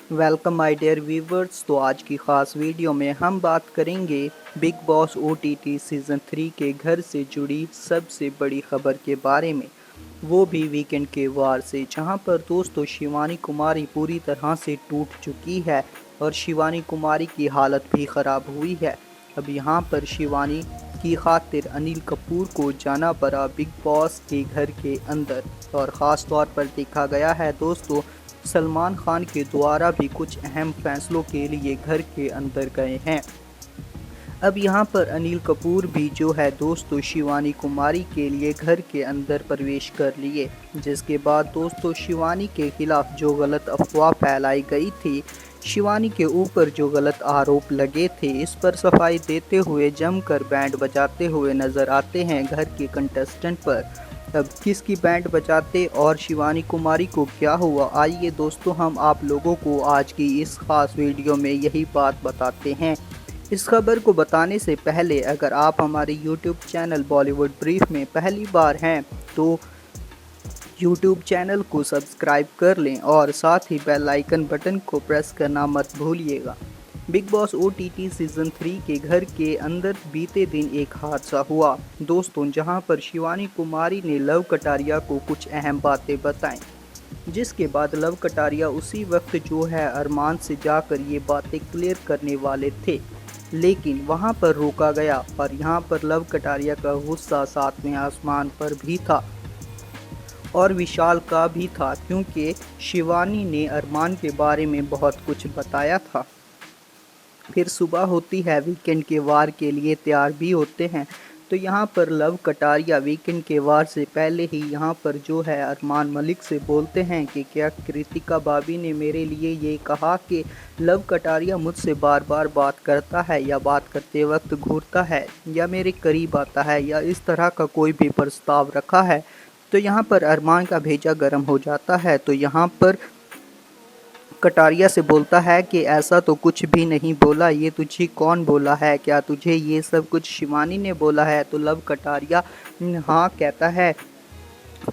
Welcome my dear viewers. तो आज की ख़ास वीडियो में हम बात करेंगे बिग बॉस ओटीटी सीज़न 3 के घर से जुड़ी सबसे बड़ी खबर के बारे में, वो भी वीकेंड के वार से, जहां पर दोस्तों शिवानी कुमारी पूरी तरह से टूट चुकी है और शिवानी कुमारी की हालत भी ख़राब हुई है। अब यहां पर शिवानी की खातिर अनिल कपूर को जाना पड़ा बिग बॉस के घर के अंदर, और ख़ास तौर पर देखा गया है दोस्तों सलमान खान के द्वारा भी कुछ अहम फैसलों के लिए घर के अंदर गए हैं। अब यहाँ पर अनिल कपूर भी जो है दोस्तों शिवानी कुमारी के लिए घर के अंदर प्रवेश कर लिए, जिसके बाद दोस्तों शिवानी के खिलाफ जो गलत अफवाह फैलाई गई थी, शिवानी के ऊपर जो गलत आरोप लगे थे, इस पर सफाई देते हुए जमकर बैंड बजाते हुए नजर आते हैं घर के कंटेस्टेंट पर। अब किसकी बैंड बजाते और शिवानी कुमारी को क्या हुआ, आइए दोस्तों हम आप लोगों को आज की इस खास वीडियो में यही बात बताते हैं। इस खबर को बताने से पहले अगर आप हमारे YouTube चैनल बॉलीवुड ब्रीफ में पहली बार हैं तो YouTube चैनल को सब्सक्राइब कर लें और साथ ही बेल आइकन बटन को प्रेस करना मत भूलिएगा। बिग बॉस ओटीटी सीज़न 3 के घर के अंदर बीते दिन एक हादसा हुआ दोस्तों, जहां पर शिवानी कुमारी ने लव कटारिया को कुछ अहम बातें बताएं, जिसके बाद लव कटारिया उसी वक्त जो है अरमान से जाकर ये बातें क्लियर करने वाले थे, लेकिन वहां पर रोका गया। और यहां पर लव कटारिया का गुस्सा सातवें आसमान पर भी था और विशाल का भी था, क्योंकि शिवानी ने अरमान के बारे में बहुत कुछ बताया था। फिर सुबह होती है, वीकेंड के वार के लिए तैयार भी होते हैं, तो यहाँ पर लव कटारिया वीकेंड के वार से पहले ही यहाँ पर जो है अरमान मलिक से बोलते हैं कि क्या कृतिका भाभी ने मेरे लिए ये कहा कि लव कटारिया मुझसे बार बार बात करता है या बात करते वक्त घूरता है या मेरे करीब आता है या इस तरह का कोई भी प्रस्ताव रखा है। तो यहाँ पर अरमान का भेजा गर्म हो जाता है, तो यहाँ पर कटारिया से बोलता है कि ऐसा तो कुछ भी नहीं बोला, ये तुझे कौन बोला है, क्या तुझे ये सब कुछ शिवानी ने बोला है। तो लव कटारिया हाँ कहता है,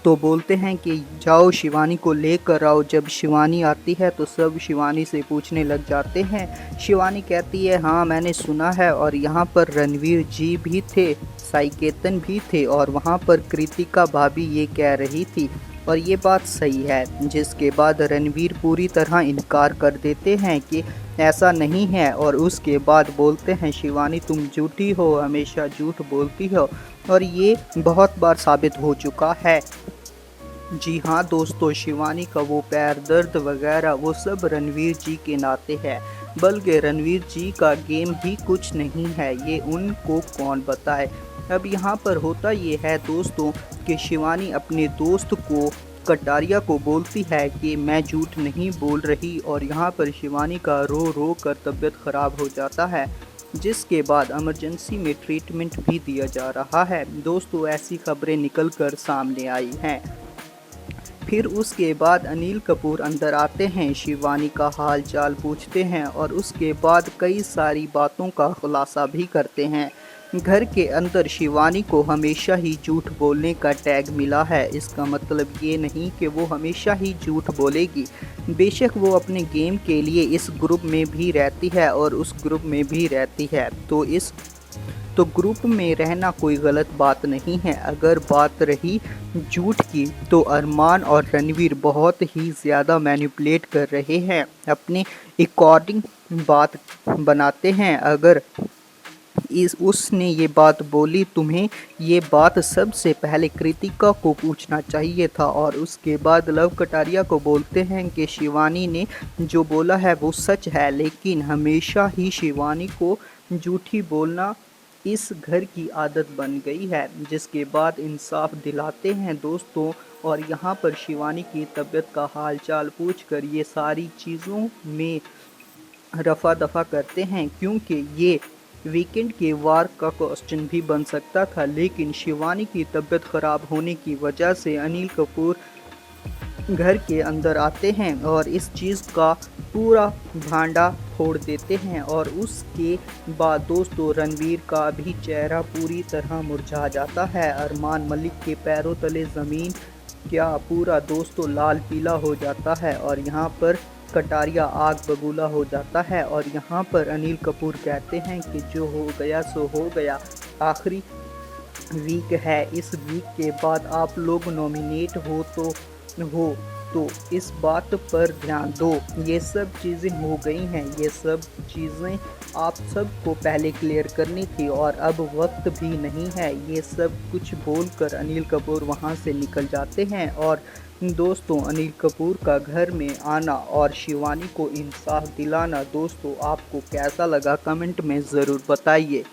तो बोलते हैं कि जाओ शिवानी को लेकर आओ। जब शिवानी आती है तो सब शिवानी से पूछने लग जाते हैं। शिवानी कहती है हाँ मैंने सुना है, और यहाँ पर रणवीर जी भी थे, साईकेतन भी थे, और वहाँ पर कृतिका भाभी ये कह रही थी और ये बात सही है। जिसके बाद रणवीर पूरी तरह इनकार कर देते हैं कि ऐसा नहीं है, और उसके बाद बोलते हैं शिवानी तुम झूठी हो, हमेशा झूठ बोलती हो, और ये बहुत बार साबित हो चुका है। जी हाँ दोस्तों, शिवानी का वो पैर दर्द वगैरह वो सब रणवीर जी के नाते है, बल्कि रणवीर जी का गेम ही कुछ नहीं है, ये उनको कौन बताए। अब यहाँ पर होता ये है दोस्तों कि शिवानी अपने दोस्त को कटारिया को बोलती है कि मैं झूठ नहीं बोल रही, और यहाँ पर शिवानी का रो रो कर तबीयत ख़राब हो जाता है, जिसके बाद इमरजेंसी में ट्रीटमेंट भी दिया जा रहा है दोस्तों। ऐसी खबरें निकल कर सामने आई हैं। फिर उसके बाद अनिल कपूर अंदर आते हैं, शिवानी का हाल चाल पूछते हैं और उसके बाद कई सारी बातों का खुलासा भी करते हैं। घर के अंदर शिवानी को हमेशा ही झूठ बोलने का टैग मिला है, इसका मतलब ये नहीं कि वो हमेशा ही झूठ बोलेगी। बेशक वो अपने गेम के लिए इस ग्रुप में भी रहती है और उस ग्रुप में भी रहती है, तो ग्रुप में रहना कोई गलत बात नहीं है। अगर बात रही झूठ की, तो अरमान और रणवीर बहुत ही ज़्यादा मैनिपुलेट कर रहे हैं, अपने अकॉर्डिंग बात बनाते हैं। अगर उसने ये बात बोली, तुम्हें ये बात सबसे पहले कृतिका को पूछना चाहिए था, और उसके बाद लव कटारिया को बोलते हैं कि शिवानी ने जो बोला है वो सच है, लेकिन हमेशा ही शिवानी को झूठी बोलना इस घर की आदत बन गई है। जिसके बाद इंसाफ दिलाते हैं दोस्तों, और यहाँ पर शिवानी की तबीयत का हाल चाल पूछ कर ये सारी चीज़ों में रफा दफा करते हैं, क्योंकि ये वीकेंड के वार का क्वेश्चन भी बन सकता था, लेकिन शिवानी की तबीयत ख़राब होने की वजह से अनिल कपूर घर के अंदर आते हैं और इस चीज़ का पूरा भांडा फोड़ देते हैं। और उसके बाद दोस्तों रणवीर का भी चेहरा पूरी तरह मुरझा जाता है। अरमान मलिक के पैरों तले ज़मीन क्या पूरा दोस्तों लाल पीला हो जाता है, और यहाँ पर कटारिया आग बबूला हो जाता है और यहाँ पर अनिल कपूर कहते हैं कि जो हो गया सो हो गया, आखिरी वीक है, इस वीक के बाद आप लोग नॉमिनेट हो तो इस बात पर ध्यान दो। ये सब चीज़ें हो गई हैं, ये सब चीज़ें आप सबको पहले क्लियर करनी थी और अब वक्त भी नहीं है। ये सब कुछ बोलकर अनिल कपूर वहाँ से निकल जाते हैं। और दोस्तों, अनिल कपूर का घर में आना और शिवानी को इंसाफ दिलाना दोस्तों आपको कैसा लगा, कमेंट में ज़रूर बताइए।